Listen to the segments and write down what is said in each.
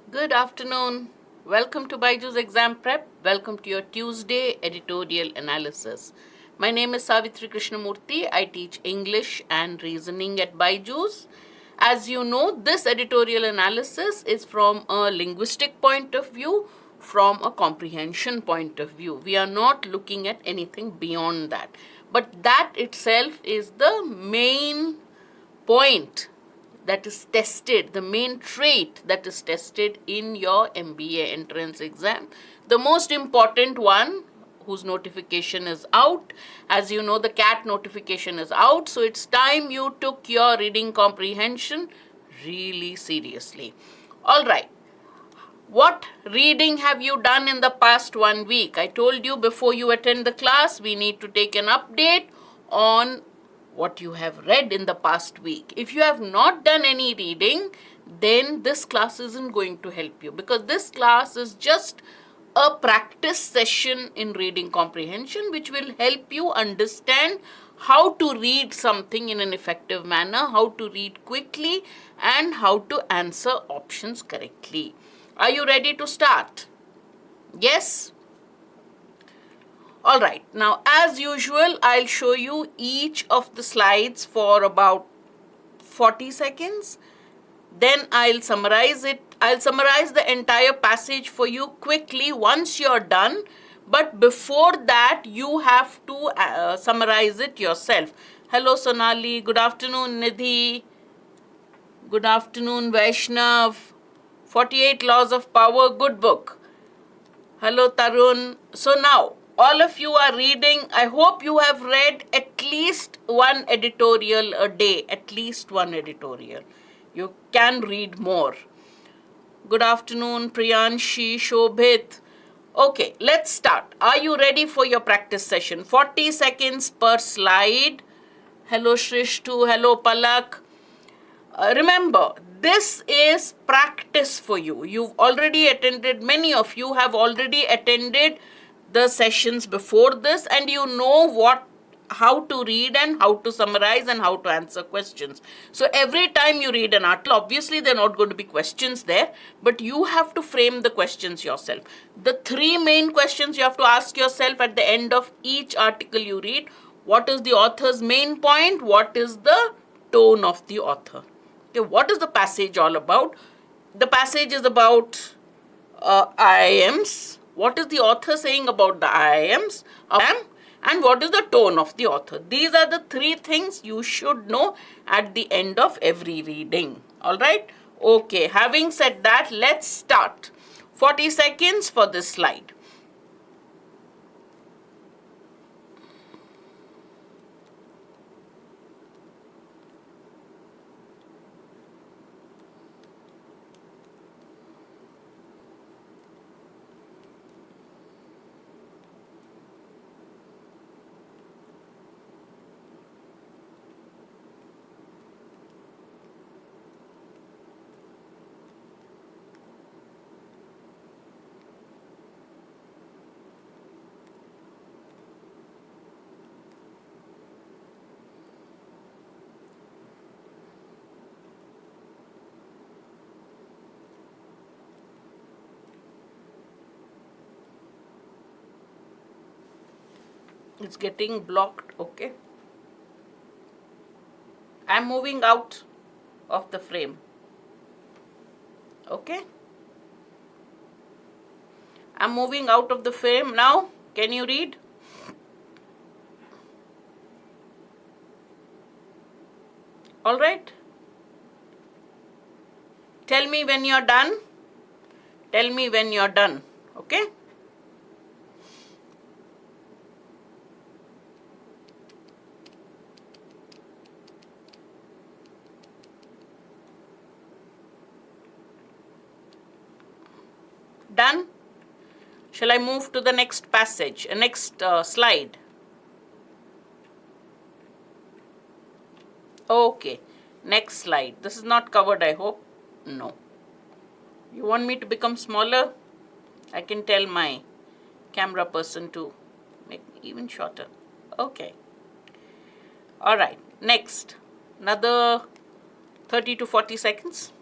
Good afternoon. Welcome to BYJU'S exam prep. Welcome to your Tuesday editorial analysis. My name is Savitri Krishnamurthy. I teach English and reasoning at BYJU'S. As you know, this editorial analysis is from a linguistic point of view, from a comprehension point of view. We are not looking at anything beyond that. But that itself is the main point that is tested, the main trait that is tested in your MBA entrance exam. The most important one, whose notification is out. As you know, the CAT notification is out, so it's time you took your reading comprehension really seriously. All right. What reading have you done in the past 1 week? I told you before you attend the class, we need to take an update on what you have read in the past week. If you have not done any reading, then this class isn't going to help you, because this class is just a practice session in reading comprehension which will help you understand how to read something in an effective manner, how to read quickly, and how to answer options correctly. Are you ready to start? Yes? All right, now as usual, I'll show you each of the slides for about 40 seconds. Then I'll summarize it. I'll summarize the entire passage for you quickly once you're done. But before that, you have to summarize it yourself. Hello, Sonali. Good afternoon, Nidhi. Good afternoon, Vaishnav. 48 Laws of Power, good book. Hello, Tarun. So now, all of you are reading. I hope you have read at least one editorial a day. At least one editorial. You can read more. Good afternoon, Priyanshi, Shobhit. Okay, let's start. Are you ready for your practice session? 40 seconds per slide. Hello, Shrishtu. Hello, Palak. Remember, this is practice for you. You've already attended, many of you have already attended the sessions before this, and you know how to read and how to summarize and how to answer questions. So every time you read an article, obviously there are not going to be questions there, but you have to frame the questions yourself. The three main questions you have to ask yourself at the end of each article you read: what is the author's main point? What is the tone of the author? Okay, what is the passage all about? The passage is about IIMs. What is the author saying about the IIMs? And what is the tone of the author? These are the three things you should know at the end of every reading. Alright? Okay, having said that, let's start. 40 seconds for this slide. It's getting blocked, okay? I'm moving out of the frame. Okay? I'm moving out of the frame now. Can you read? All right? Tell me when you're done. Tell me when you're done. Okay? Done? Shall I move to the next passage, next slide? Okay, next slide. This is not covered, I hope. No. You want me to become smaller? I can tell my camera person to make me even shorter. Okay. All right, next. Another 30 to 40 seconds.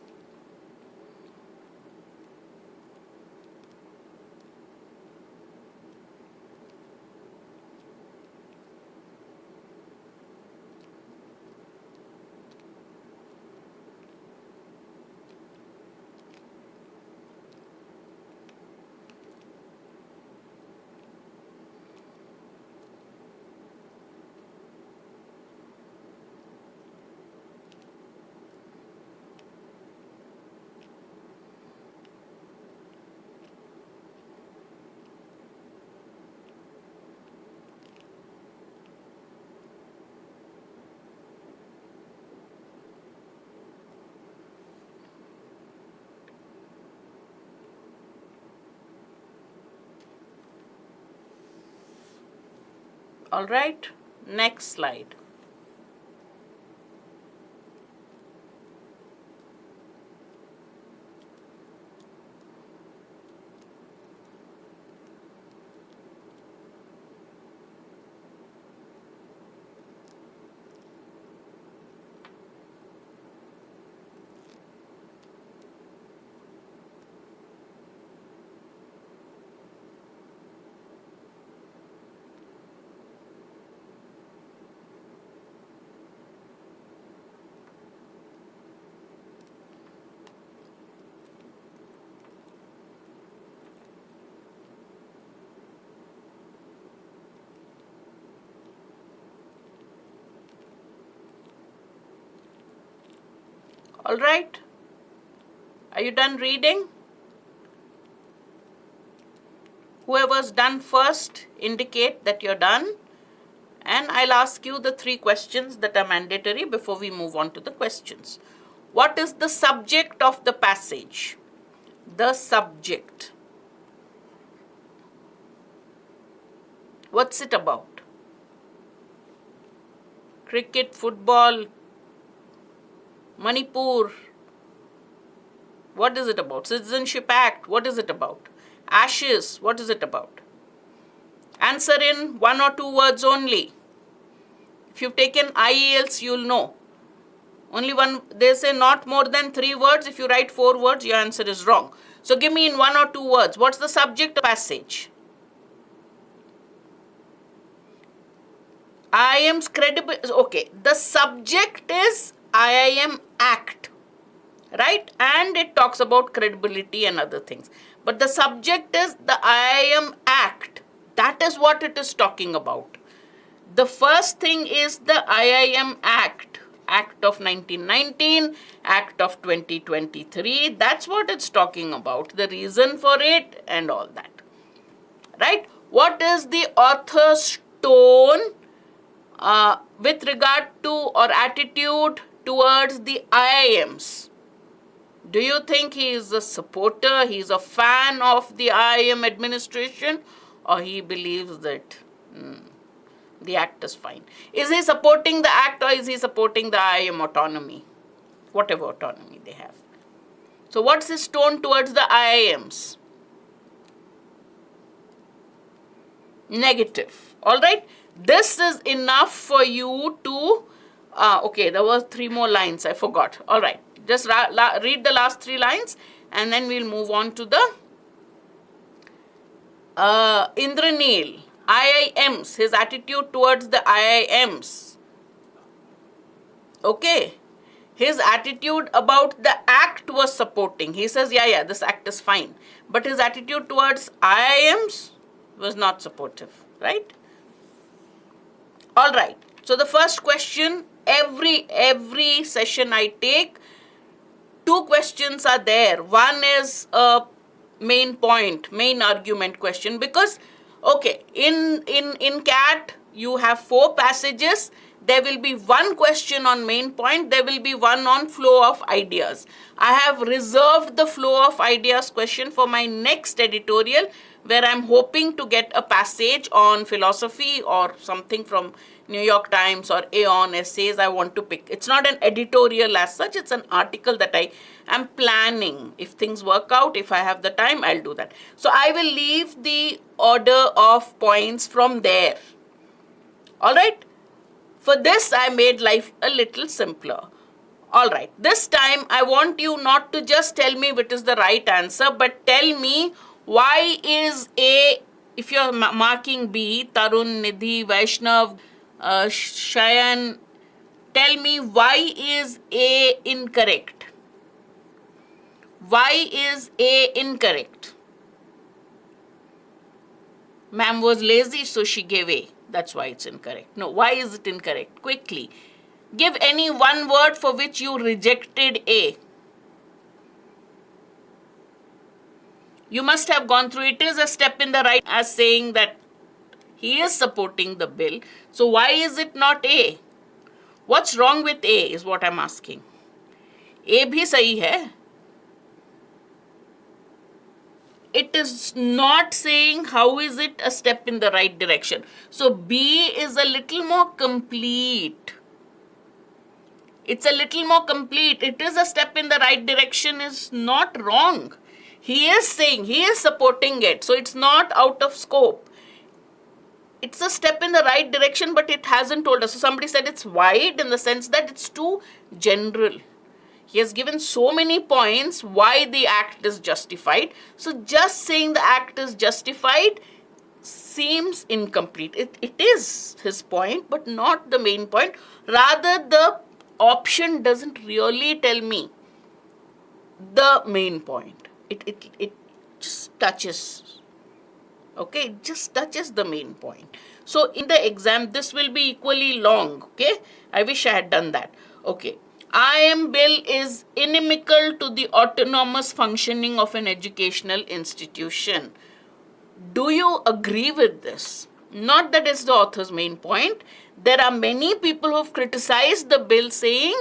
All right, next slide. All right, are you done reading? Whoever's done first, indicate that you're done. And I'll ask you the 3 questions that are mandatory before we move on to the questions. What is the subject of the passage? The subject. What's it about? Cricket, football, Manipur. What is it about? Citizenship Act. What is it about? Ashes. What is it about? Answer in 1 or 2 words only. If you've taken IELTS, you'll know. Only one, they say not more than 3 words. If you write 4 words, your answer is wrong. So give me in 1 or 2 words. What's the subject of the passage? IIM's credible. Okay, the subject is IIM Act, right? And it talks about credibility and other things. But the subject is the IIM Act. That is what it is talking about. The first thing is the IIM Act. Act of 1919, Act of 2023. That's what it's talking about. The reason for it and all that. Right? What is the author's tone with regard to or attitude towards the IIMs? Do you think he is a supporter, he is a fan of the IIM administration, or he believes that the act is fine? Is he supporting the act or is he supporting the IIM autonomy? Whatever autonomy they have. So what's his tone towards the IIMs? Negative. All right. This is enough for you to, okay, there were 3 more lines, I forgot. All right. Just read the last 3 lines and then we'll move on to the Indranil. IIMs, his attitude towards the IIMs. Okay. His attitude about the act was supporting. He says, yeah, this act is fine. But his attitude towards IIMs was not supportive, right? All right. So the first question, every session I take, 2 questions are there. One is a main point, main argument question, because okay, in CAT you have 4 passages. There will be 1 question on main point. There will be 1 on flow of ideas. I have reserved the flow of ideas question for my next editorial, where I'm hoping to get a passage on philosophy or something from New York Times or Aeon essays I want to pick. It's not an editorial as such. It's an article that I am planning. If things work out, if I have the time, I'll do that. So I will leave the order of points from there. All right. For this, I made life a little simpler. All right. This time, I want you not to just tell me which is the right answer, but tell me why is A, if you're marking B, Tarun, Nidhi, Vaishnav, Shayan, tell me why is A incorrect? Why is A incorrect? Ma'am was lazy, so she gave A. That's why it's incorrect. No, why is it incorrect? Quickly. Give any 1 word for which you rejected A. You must have gone through. It is a step in the right as saying that he is supporting the bill. So why is it not A? What's wrong with A is what I'm asking. A bhi sahi hai. it is not saying how is it a step in the right direction. So B is a little more complete. It's a little more complete. It is a step in the right direction is not wrong. He is saying, he is supporting it. So it's not out of scope. It's a step in the right direction, but it hasn't told us. So somebody said it's wide in the sense that it's too general. He has given so many points why the act is justified. So just saying the act is justified seems incomplete. It is his point, but not the main point. Rather, the option doesn't really tell me the main point. It just touches. Okay, it just touches the main point. So in the exam, this will be equally long. Okay, I wish I had done that. Okay. IM bill is inimical to the autonomous functioning of an educational institution. Do you agree with this? Not that it's the author's main point. There are many people who have criticized the bill saying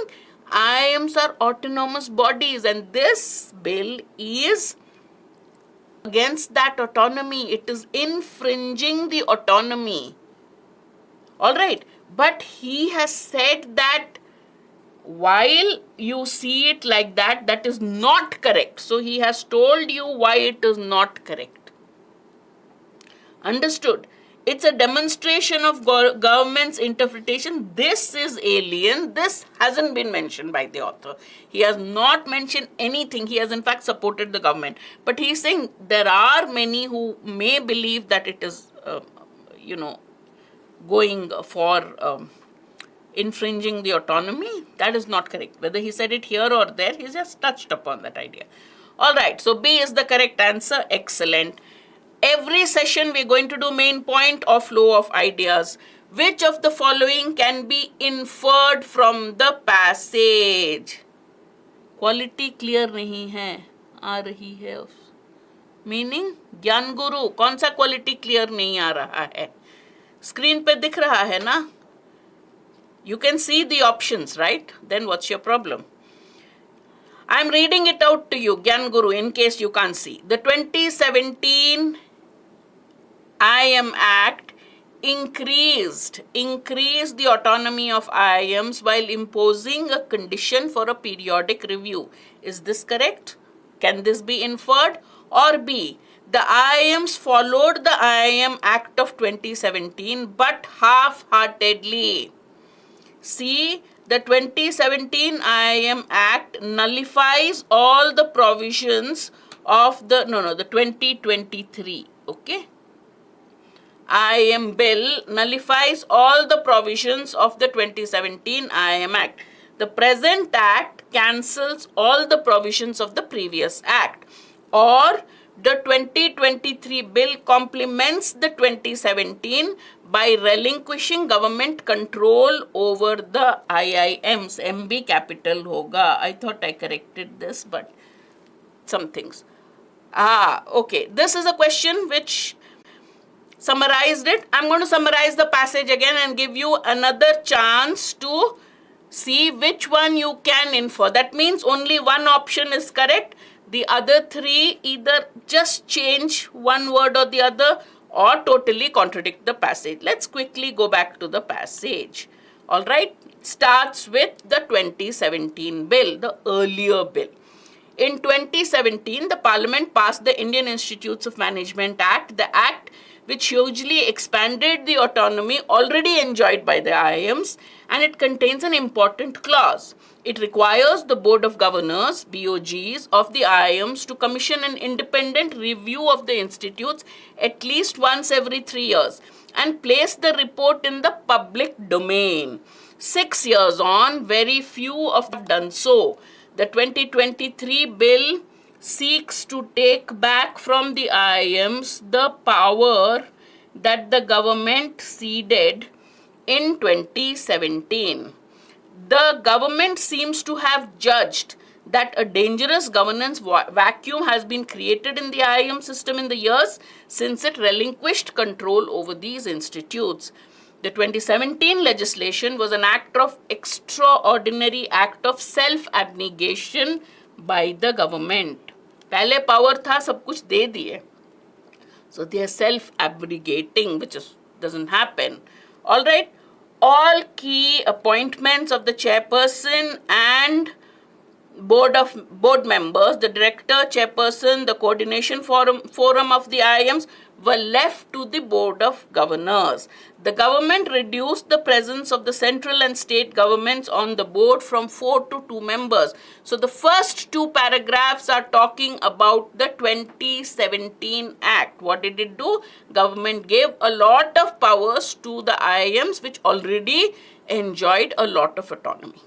IIMs are autonomous bodies and this bill is against that autonomy. It is infringing the autonomy. Alright, but he has said that while you see it like that, that is not correct. So he has told you why it is not correct. Understood? It's a demonstration of government's interpretation. This is alien. This hasn't been mentioned by the author. He has not mentioned anything. He has in fact supported the government. But he is saying there are many who may believe that it is, going for infringing the autonomy. That is not correct. Whether he said it here or there, he just touched upon that idea. Alright, so B is the correct answer. Excellent. Every session we are going to do main point or flow of ideas. Which of the following can be inferred from the passage? Quality clear नहीं है, आ रही है. Meaning, ज्ञान गुरु, कौन सा quality clear नहीं आ रहा है? Screen पे दिख रहा है ना? You can see the options, right? Then what's your problem? I'm reading it out to you, Gyan Guru, in case you can't see. The 2017 IIM Act increased the autonomy of IIMs while imposing a condition for a periodic review. Is this correct? Can this be inferred? Or B, the IIMs followed the IIM Act of 2017 but half-heartedly. See, the 2017 IIM Act nullifies all the provisions of the 2023, okay? IIM bill nullifies all the provisions of the 2017 IIM Act. The present act cancels all the provisions of the previous act. Or the 2023 bill complements the 2017 by relinquishing government control over the IIMs. MB capital hoga. I thought I corrected this, but some things. Okay. This is a question which summarized it. I'm going to summarize the passage again and give you another chance to see which one you can infer. That means only one option is correct. The other three either just change one word or the other or totally contradict the passage. Let's quickly go back to the passage. Alright, starts with the 2017 bill, the earlier bill. In 2017, the Parliament passed the Indian Institutes of Management Act, the act which hugely expanded the autonomy already enjoyed by the IIMs, and it contains an important clause. It requires the Board of Governors, BYJU'S, of the IIMs to commission an independent review of the institutes at least once every 3 years and place the report in the public domain. 6 years on, very few of them have done so. The 2023 bill seeks to take back from the IIMs the power that the government ceded in 2017. The government seems to have judged that a dangerous governance vacuum has been created in the IIM system in the years since it relinquished control over these institutes. The 2017 legislation was an extraordinary act of self-abnegation by the government. पहले power था, सब कुछ दे दिए. So they are self-abrogating, which doesn't happen. All right. All key appointments of the chairperson and board members, the director, chairperson, the coordination forum of the IIMs were left to the board of governors. The government reduced the presence of the central and state governments on the board from 4 to 2 members. So the first two paragraphs are talking about the 2017 Act. What did it do? Government gave a lot of powers to the IIMs, which already enjoyed a lot of autonomy.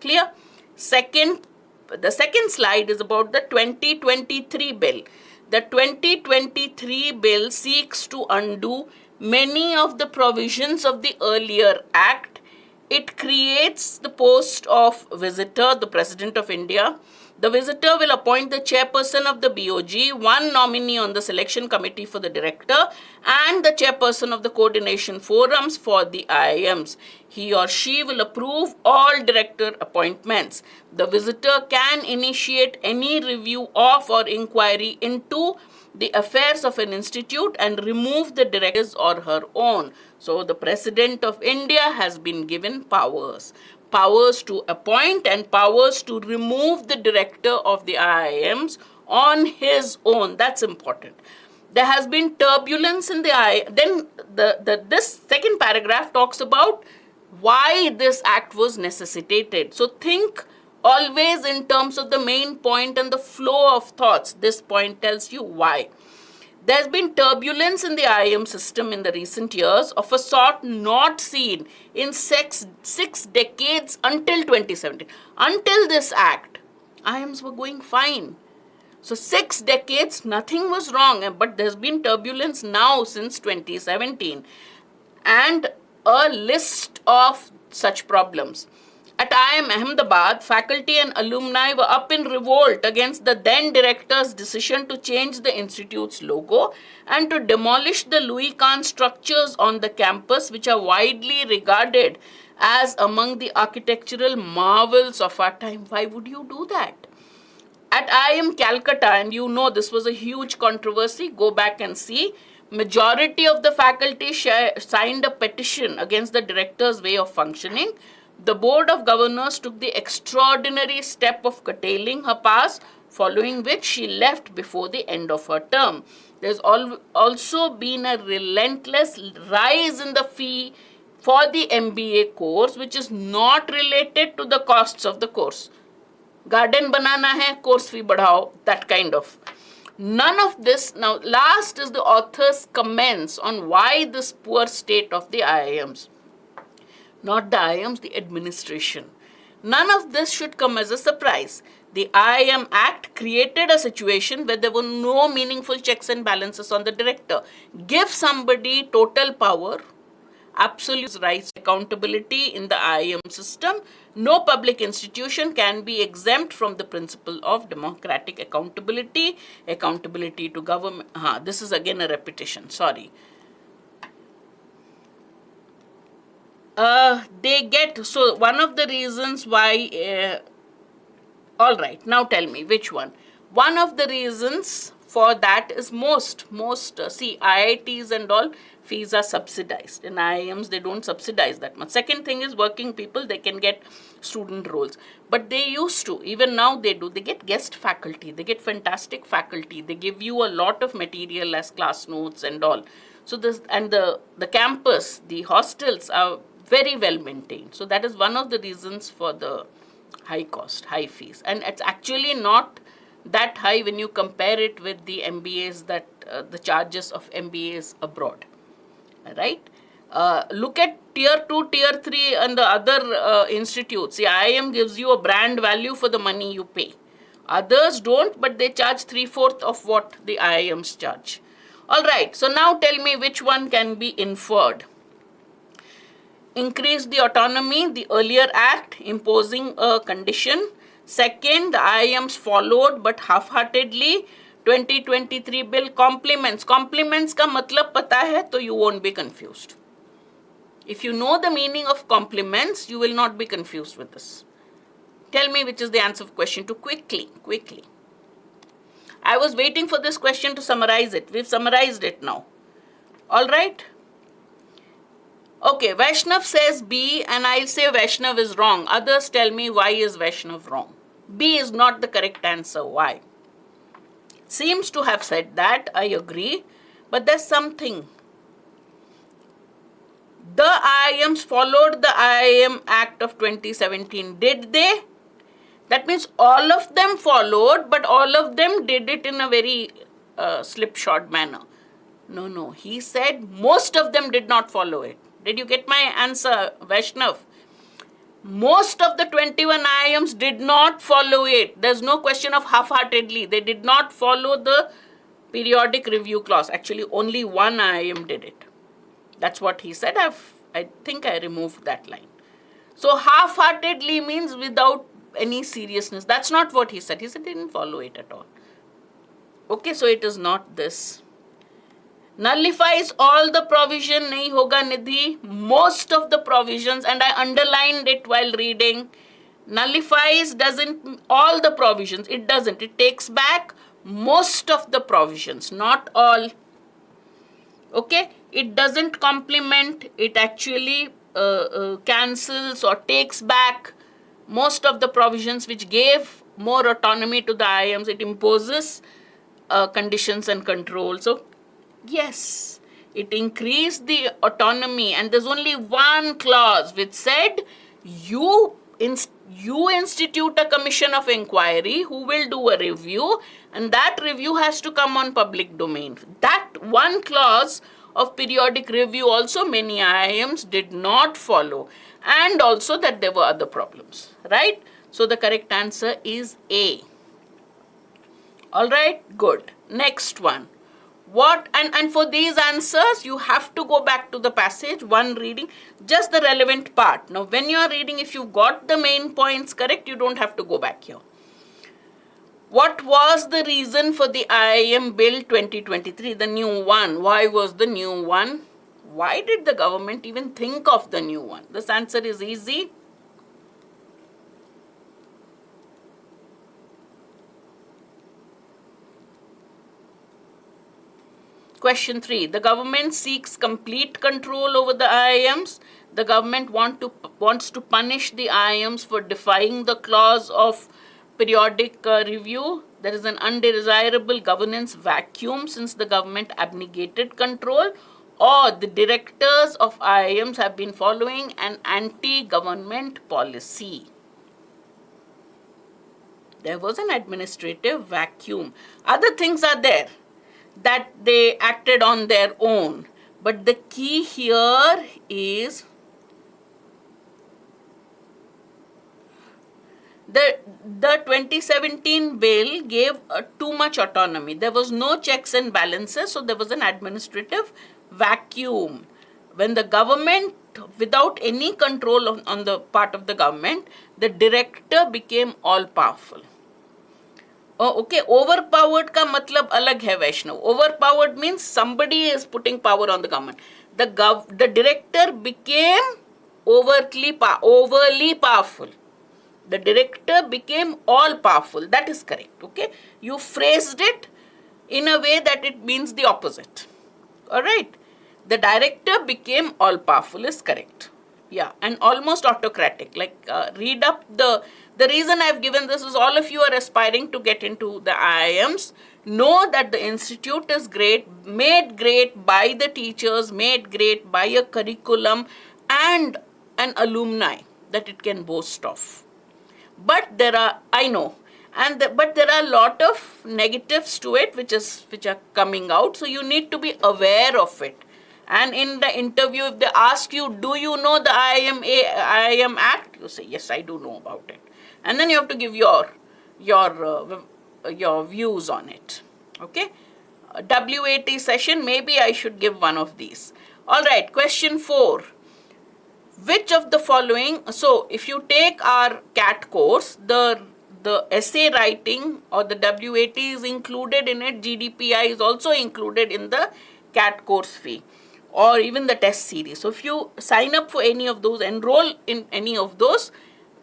Clear? The second slide is about the 2023 bill. The 2023 bill seeks to undo many of the provisions of the earlier act. It creates the post of visitor, the President of India. The visitor will appoint the chairperson of the BOG, one nominee on the selection committee for the director, and the chairperson of the coordination forums for the IIMs. He or she will approve all director appointments. The visitor can initiate any review of or inquiry into the affairs of an institute and remove the directors or her own. So the President of India has been given powers to appoint and powers to remove the director of the IIMs on his own. That's important. There has been turbulence in the Then this second paragraph talks about why this act was necessitated. So think always in terms of the main point and the flow of thoughts. This point tells you why. There's been turbulence in the IIM system in the recent years of a sort not seen in six decades until 2017. Until this act, IIMs were going fine. So 6 decades, nothing was wrong, but there's been turbulence now since 2017. And a list of such problems. At IIM Ahmedabad, faculty and alumni were up in revolt against the then director's decision to change the institute's logo and to demolish the Louis Kahn structures on the campus, which are widely regarded as among the architectural marvels of our time. Why would you do that? At IIM Calcutta, and you know this was a huge controversy, go back and see, majority of the faculty signed a petition against the director's way of functioning. The Board of Governors took the extraordinary step of curtailing her powers, following which she left before the end of her term. There's also been a relentless rise in the fee for the MBA course, which is not related to the costs of the course. Garden banana hai, course fee badhao, that kind of. None of this. Now, last is the author's comments on why this poor state of the IIMs. Not the IIMs, the administration. None of this should come as a surprise. The IIM Act created a situation where there were no meaningful checks and balances on the director. Give somebody total power, absolute rights, accountability in the IIM system. No public institution can be exempt from the principle of democratic accountability, accountability to government. This is again a repetition, sorry. So one of the reasons why, all right, now tell me which one. One of the reasons for that is see, IITs and all, fees are subsidized. In IIMs, they don't subsidize that much. Second thing is working people, they can get student roles. But they used to, even now they do. They get guest faculty, they get fantastic faculty. They give you a lot of material as class notes and all. So this, and the campus, the hostels are very well maintained. So that is one of the reasons for the high cost, high fees. And it's actually not that high when you compare it with the MBAs that the charges of MBAs abroad, right? Look at tier 2, tier 3 and the other institutes. The IIM gives you a brand value for the money you pay. Others don't, but they charge 3/4 of what the IIMs charge. All right, so now tell me which one can be inferred. Increase the autonomy, the earlier act imposing a condition. Second, the IIMs followed but half-heartedly. 2023 bill compliments. Compliments का मतलब पता है तो you won't be confused. If you know the meaning of compliments, you will not be confused with this. Tell me which is the answer of question 2 quickly. I was waiting for this question to summarize it. We've summarized it now. All right? Okay, Vaishnav says B, and I'll say Vaishnav is wrong. Others tell me why is Vaishnav wrong. B is not the correct answer. Why? Seems to have said that, I agree, but there's something. The IIMs followed the IIM Act of 2017. Did they? That means all of them followed, but all of them did it in a very slipshod manner. No. He said most of them did not follow it. Did you get my answer, Vaishnav? Most of the 21 IIMs did not follow it. There's no question of half-heartedly. They did not follow the periodic review clause. Actually, only one IIM did it. That's what he said. I think I removed that line. So half-heartedly means without any seriousness. That's not what he said. He said he didn't follow it at all. Okay, so it is not this. Nullifies all the provision, nahi hoga nidhi. Most of the provisions, and I underlined it while reading. Nullifies doesn't all the provisions. It doesn't. It takes back most of the provisions, not all. Okay? It doesn't complement. It actually cancels or takes back most of the provisions which gave more autonomy to the IIMs. It imposes conditions and controls. So, yes, it increased the autonomy, and there's only one clause which said you institute a commission of inquiry who will do a review, and that review has to come on public domain. That one clause of periodic review also many IIMs did not follow, and also that there were other problems, right? So the correct answer is A. All right, good. Next one. What, and for these answers, you have to go back to the passage, one reading, just the relevant part. Now, when you are reading, if you got the main points correct, you don't have to go back here. What was the reason for the IIM Bill 2023, the new one? Why was the new one? Why did the government even think of the new one? This answer is easy. Question 3. The government seeks complete control over the IIMs. The government wants to punish the IIMs for defying the clause of periodic review. There is an undesirable governance vacuum since the government abnegated control, or the directors of IIMs have been following an anti-government policy. There was an administrative vacuum. Other things are there, that they acted on their own. But the key here is the 2017 bill gave too much autonomy. There was no checks and balances, so there was an administrative vacuum. When the government, without any control on the part of the government, the director became all-powerful. Oh, okay, overpowered ka matlab alag hai, Vaishnav. Overpowered means somebody is putting power on the government. The director became overly powerful. The director became all powerful. That is correct. Okay, you phrased it in a way that it means the opposite. All right, the director became all powerful is correct. Yeah, and almost autocratic. Like read up the reason I've given this is all of you are aspiring to get into the IIMs. Know that the institute is great, made great by the teachers, made great by a curriculum and an alumni that it can boast of. But there are, I know, but there are a lot of negatives to it which are coming out. So you need to be aware of it. And in the interview, if they ask you, do you know the IIM Act? You say, yes, I do know about it. And then you have to give your views on it. Okay? WAT session, maybe I should give one of these. All right, question 4. Which of the following, so if you take our CAT course, the essay writing or the WAT is included in it, GDPI is also included in the CAT course fee, or even the test series. So if you sign up for any of those, enroll in any of those,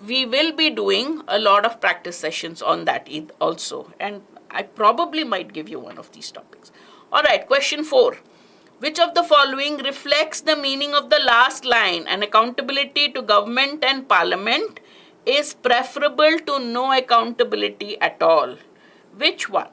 we will be doing a lot of practice sessions on that also. And I probably might give you one of these topics. Alright, question 4. Which of the following reflects the meaning of the last line? An accountability to government and parliament is preferable to no accountability at all. Which one?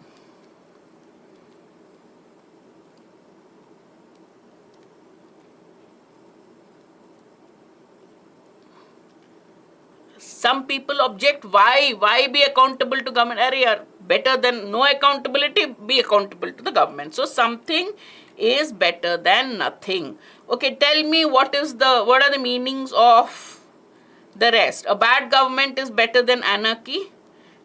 Some people object, why be accountable to government? Area better than no accountability, be accountable to the government. So something is better than nothing. Okay, tell me what are the meanings of the rest? A bad government is better than anarchy.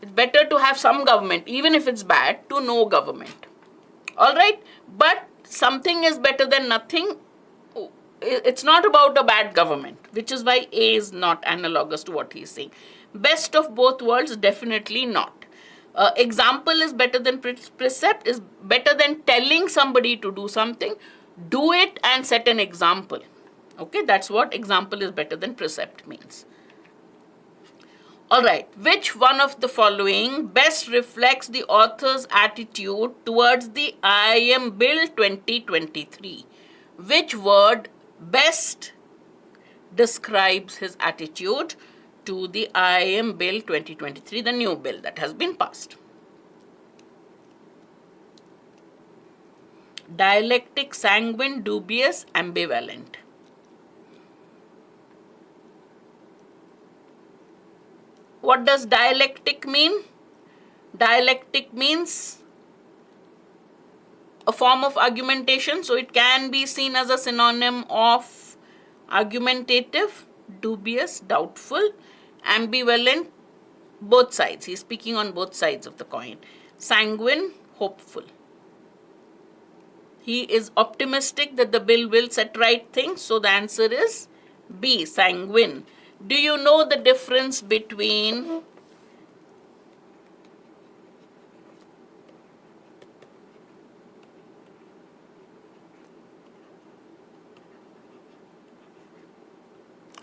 It's better to have some government, even if it's bad, to no government. Alright? But something is better than nothing. It's not about a bad government, which is why A is not analogous to what he's saying. Best of both worlds, definitely not. Example is better than precept, is better than telling somebody to do something. Do it and set an example. Okay, that's what example is better than precept means. Alright, which one of the following best reflects the author's attitude towards the IIM Bill 2023? Which word best describes his attitude to the IIM Bill 2023, the new bill that has been passed? Dialectic, sanguine, dubious, ambivalent. What does dialectic mean? Dialectic means a form of argumentation, so it can be seen as a synonym of argumentative, dubious, doubtful, ambivalent, both sides. He's speaking on both sides of the coin. Sanguine, hopeful. He is optimistic that the bill will set right things, so the answer is B, sanguine. Do you know the difference between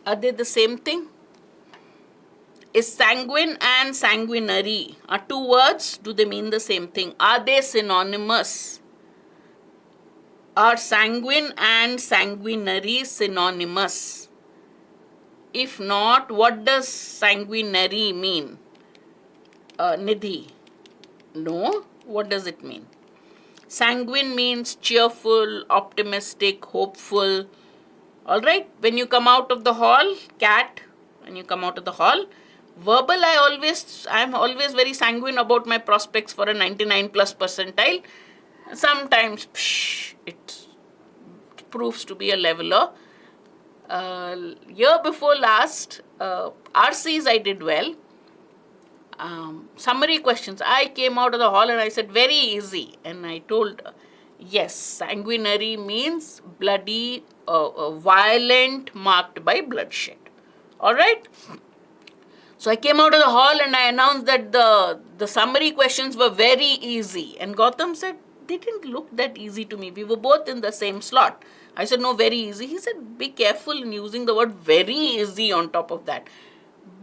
are they the same thing? Is sanguine and sanguinary are two words? Do they mean the same thing? Are they synonymous? Are sanguine and sanguinary synonymous? If not, what does sanguinary mean? Nidhi? No. What does it mean? Sanguine means cheerful, optimistic, hopeful. Alright, when you come out of the hall, cat, when you come out of the hall, verbal, I'm always very sanguine about my prospects for a 99 plus percentile. Sometimes it proves to be a leveler. Year before last, RCs I did well. Summary questions, I came out of the hall and I said very easy, and I told yes, sanguinary means bloody, violent, marked by bloodshed. Alright? So I came out of the hall and I announced that the summary questions were very easy, and Gautam said they didn't look that easy to me. We were both in the same slot. I said no, very easy. He said be careful in using the word very easy on top of that.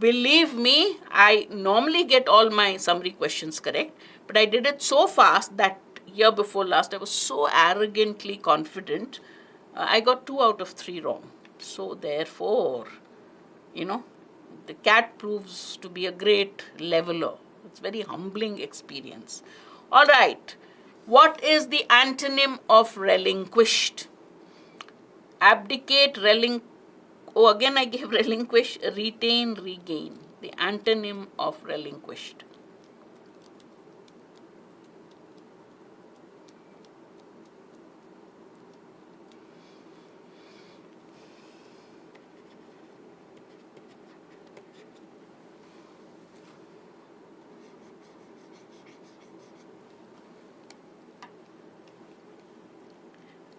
Believe me, I normally get all my summary questions correct, but I did it so fast that year before last I was so arrogantly confident, I got 2 out of 3 wrong. So therefore, the cat proves to be a great leveler. It's a very humbling experience. Alright, what is the antonym of relinquished? Abdicate, again I gave relinquish, retain, regain. The antonym of relinquished.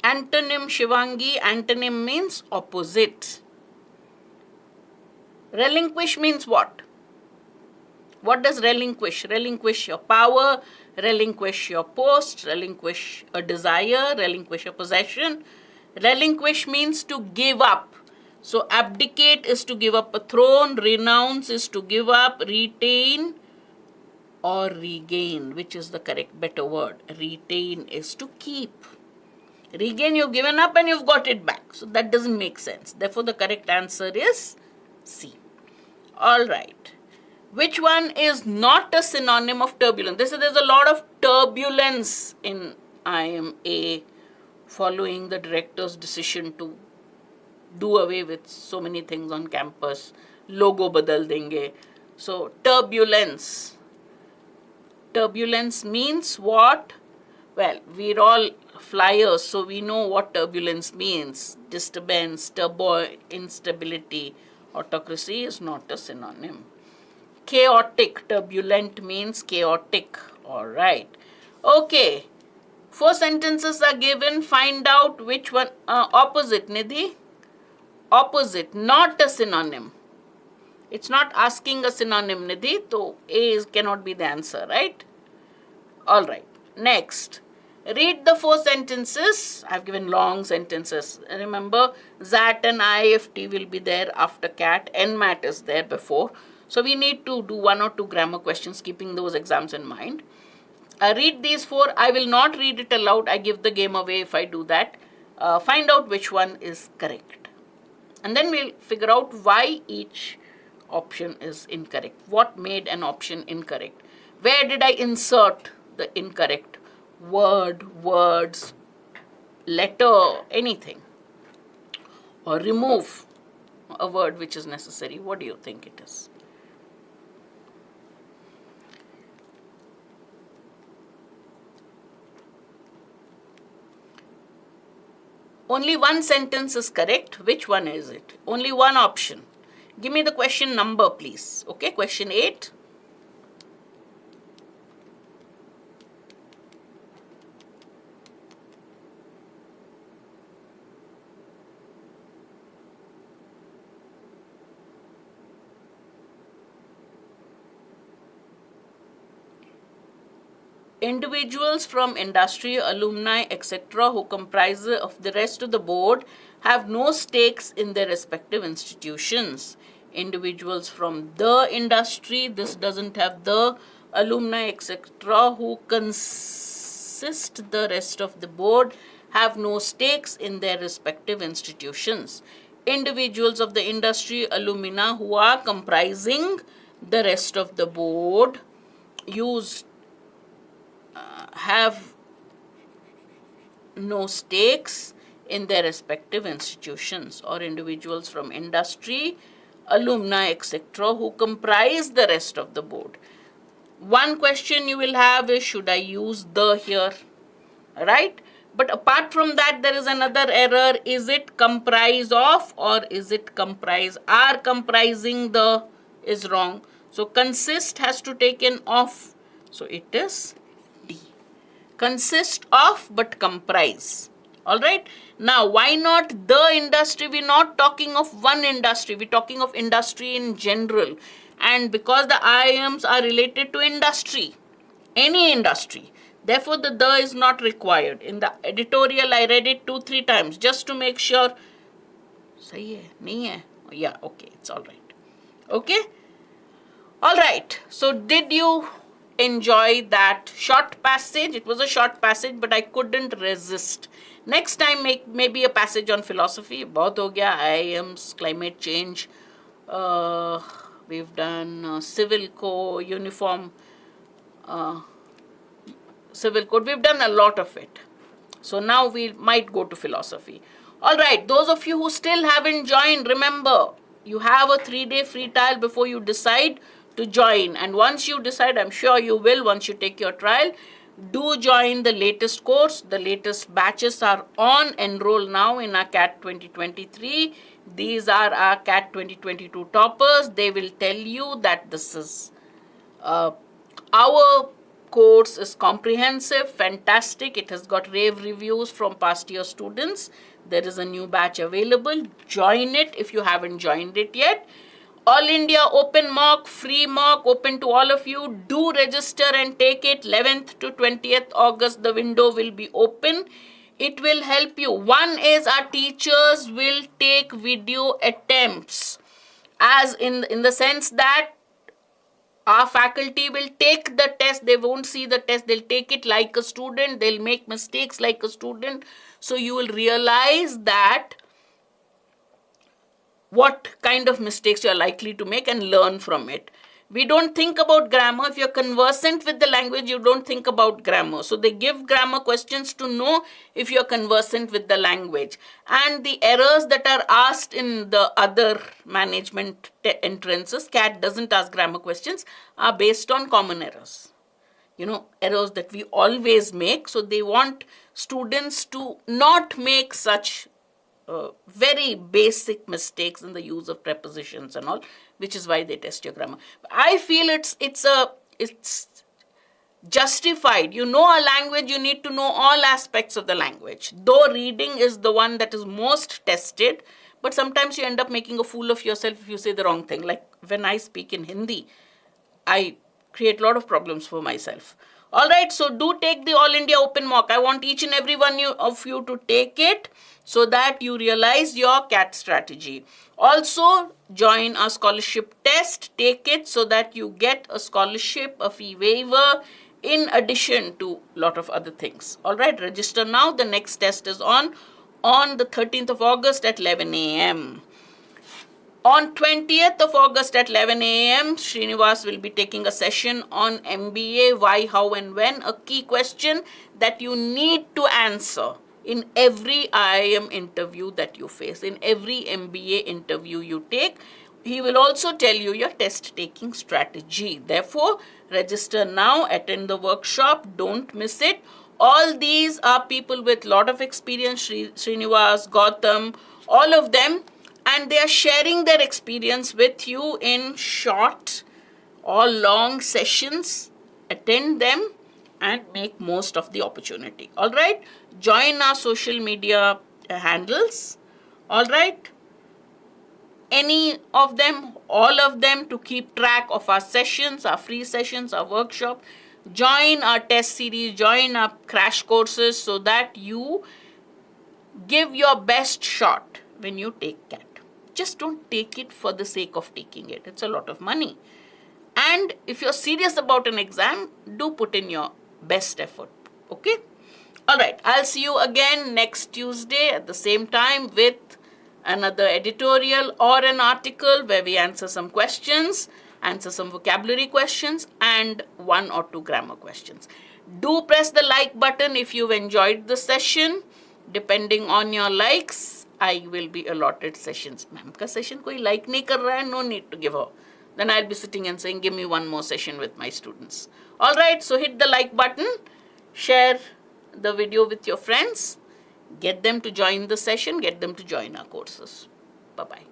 Antonym, Shivangi, antonym means opposite. Relinquish means what? What does relinquish? Relinquish your power, relinquish your post, relinquish a desire, relinquish a possession. Relinquish means to give up. So abdicate is to give up a throne, renounce is to give up, retain or regain? Which is the correct, better word? Retain is to keep. Regain, you've given up and you've got it back. So that doesn't make sense. Therefore, the correct answer is C. Alright. Which one is not a synonym of turbulence? There's a lot of turbulence in IMA following the director's decision to do away with so many things on campus. Logo badal denge. So, turbulence. Turbulence means what? Well, we're all flyers, so we know what turbulence means. Disturbance, turmoil, instability. Autocracy is not a synonym. Chaotic, turbulent means chaotic. Alright. Okay. 4 sentences are given. Find out which one. Opposite, Nidhi. Opposite, not a synonym. It's not asking a synonym, Nidhi. So A cannot be the answer, right? Alright. Next. Read the 4 sentences. I've given long sentences. Remember, ZAT and IFT will be there after CAT. NMAT is there before. So we need to do 1 or 2 grammar questions, keeping those exams in mind. Read these 4. I will not read it aloud. I give the game away if I do that. Find out which one is correct. And then we'll figure out why each option is incorrect. What made an option incorrect? Where did I insert the incorrect word, words, letter, anything? Or remove a word which is necessary. What do you think it is? Only one sentence is correct. Which one is it? Only one option. Give me the question number, please. Okay, question 8. Individuals from industry, alumni, etc. who comprise of the rest of the board have no stakes in their respective institutions. Individuals from the industry, this doesn't have the, alumni, etc. who consist the rest of the board have no stakes in their respective institutions. Individuals of the industry, alumina who are comprising the rest of the board have no stakes in their respective institutions, or individuals from industry, alumni, etc. who comprise the rest of the board. One question you will have is, should I use the here? Right? But apart from that, there is another error. Is it comprise of or is it comprise? Are comprising the is wrong. So consist has to take an of. So it is D. Consist of but comprise. Alright. Now, why not the industry? We're not talking of one industry. We're talking of industry in general. And because the IIMs are related to industry, any industry, therefore the is not required. In the editorial, I read it 2-3 times just to make sure. Sahi hai? Nahi hai? Yeah, okay, it's alright. Okay? Alright. So, did you enjoy that short passage? It was a short passage, but I couldn't resist. Next time, make maybe a passage on philosophy. Bahut ho gaya. IIMs, climate change. We've done civil code, uniform civil code. We've done a lot of it. So now we might go to philosophy. Alright, those of you who still haven't joined, remember, you have a 3-day free trial before you decide to join. And once you decide, I'm sure you will once you take your trial, do join the latest course. The latest batches are on. Enroll now in our CAT 2023. These are our CAT 2022 toppers. They will tell you that this is our course is comprehensive, fantastic. It has got rave reviews from past year students. There is a new batch available. Join it if you haven't joined it yet. All India open mock, free mock, open to all of you. Do register and take it. 11th to 20th August, the window will be open. It will help you. One is our teachers will take video attempts, as in the sense that Our faculty will take the test. They won't see the test. They'll take it like a student. They'll make mistakes like a student. So you will realize that what kind of mistakes you're likely to make and learn from it. We don't think about grammar. If you're conversant with the language, you don't think about grammar. So they give grammar questions to know if you're conversant with the language. And the errors that are asked in the other management entrances, CAT doesn't ask grammar questions, are based on common errors. Errors that we always make. So they want students to not make such very basic mistakes in the use of prepositions and all, which is why they test your grammar. I feel it's justified. You know a language, you need to know all aspects of the language. Though reading is the one that is most tested, but sometimes you end up making a fool of yourself if you say the wrong thing. Like when I speak in Hindi, I create a lot of problems for myself. Alright, so do take the All India Open Mock. I want each and every one of you to take it so that you realize your CAT strategy. Also, join our scholarship test. Take it so that you get a scholarship, a fee waiver, in addition to a lot of other things. Alright, register now. The next test is on the 13th of August at 11 a.m. On 20th of August at 11 a.m., Srinivas will be taking a session on MBA, why, how and when, a key question that you need to answer in every IIM interview that you face, in every MBA interview you take. He will also tell you your test taking strategy. Therefore, register now, attend the workshop, don't miss it. All these are people with a lot of experience, Srinivas, Gautam, all of them. And they are sharing their experience with you in short or long sessions. Attend them and make most of the opportunity. All right. Join our social media handles. All right. Any of them, all of them, to keep track of our sessions, our free sessions, our workshop. Join our test series, join our crash courses so that you give your best shot when you take CAT. Just don't take it for the sake of taking it. It's a lot of money. And if you're serious about an exam, do put in your best effort. Okay? Alright, I'll see you again next Tuesday at the same time with another editorial or an article where we answer some questions, answer some vocabulary questions, and 1 or 2 grammar questions. Do press the like button if you've enjoyed the session. Depending on your likes, I will be allotted sessions. Ma'am ka session koi like nahi kar raha hai, no need to give her. Then I'll be sitting and saying, give me one more session with my students. Alright, so hit the like button, share the video with your friends, get them to join the session, get them to join our courses. Bye-bye.